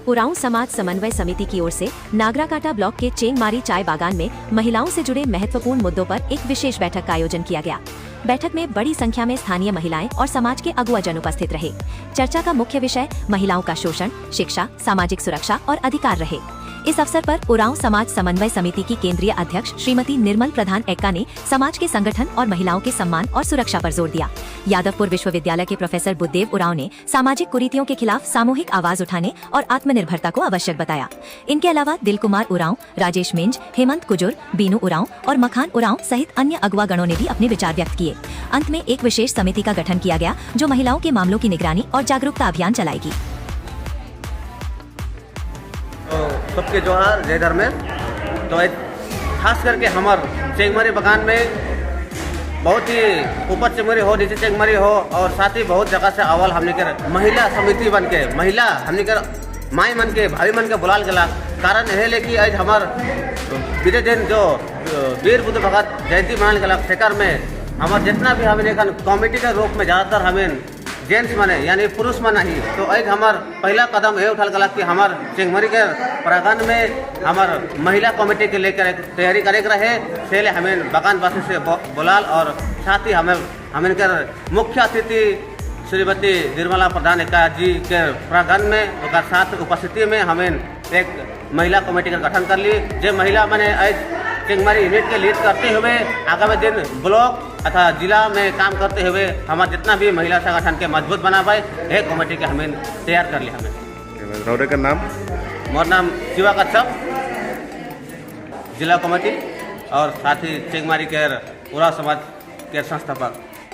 उरांव समाज समन्वय समिति की ओर से नागराकाटा ब्लॉक के चेंगमारी चाय बागान में महिलाओं से जुड़े महत्वपूर्ण मुद्दों पर एक विशेष बैठक का आयोजन किया गया। बैठक में बड़ी संख्या में स्थानीय महिलाएं और समाज के अगुवाजन उपस्थित रहे। चर्चा का मुख्य विषय महिलाओं का शोषण, शिक्षा, सामाजिक सुरक्षा और अधिकार रहे। इस अवसर पर उरांव समाज समन्वय समिति की केंद्रीय अध्यक्ष श्रीमती निर्मल प्रधान एक्का ने समाज के संगठन और महिलाओं के सम्मान और सुरक्षा पर जोर दिया। यादवपुर विश्वविद्यालय के प्रोफेसर बुद्धदेव उरांव ने सामाजिक कुरीतियों के खिलाफ सामूहिक आवाज उठाने और आत्मनिर्भरता को आवश्यक बताया। इनके अलावा दिल कुमार उरांव, राजेश मिंज, हेमंत कुजुर, बीनू उरांव और मखान उरांव सहित अन्य अगुवा गणों ने भी अपने विचार व्यक्त किए। अंत में एक विशेष समिति का गठन किया गया जो महिलाओं के मामलों की निगरानी और जागरूकता अभियान चलाएगी। तो सबके जोहार जय धर्म में। तो खास करके हमार चेंगमारी बागान में बहुत ही ऊपर चेंगमारी हो, नीचे चेंगमारी हो और साथ ही बहुत जगह से अवल हमने के महिला समिति बन के महिला हमने के माई मन के भाई मन के बुलाल गला। कारण यह है कि आज हमार बीते दिन जो वीर बुद्ध भगत जयंती मनाल गला शेखर में हमार जितना भी हमें कमेटी के रूप में ज़्यादातर हमें जेंट्स माने यानी पुरुष माना ही। तो आज हमार पहला कदम ये उठल गला कि हमार चेंगमारी के प्रांगण में हमार महिला कमेटी के लेकर तैयारी करे रहे से हमें बागान वासी से बुलाल और साथ ही हमें कर मुख्य अतिथि श्रीमती निर्मला प्रधान एक्का जी के प्रांगण में और साथ उपस्थिति में हमें एक महिला कमेटी का गठन कर ली। जो महिला मैंने आज चेंगमारी यूनिट के लीड करते हुए आगामी दिन ब्लॉक अथवा जिला में काम करते हुए हमारा जितना भी महिला संगठन के मजबूत बना पाए एक कमेटी के हमें तैयार कर लिया। हमें का नाम मोर नाम शिवा कच्छप, जिला कमेटी और साथ ही चेंगमारी के उरांव समाज के संस्थापक।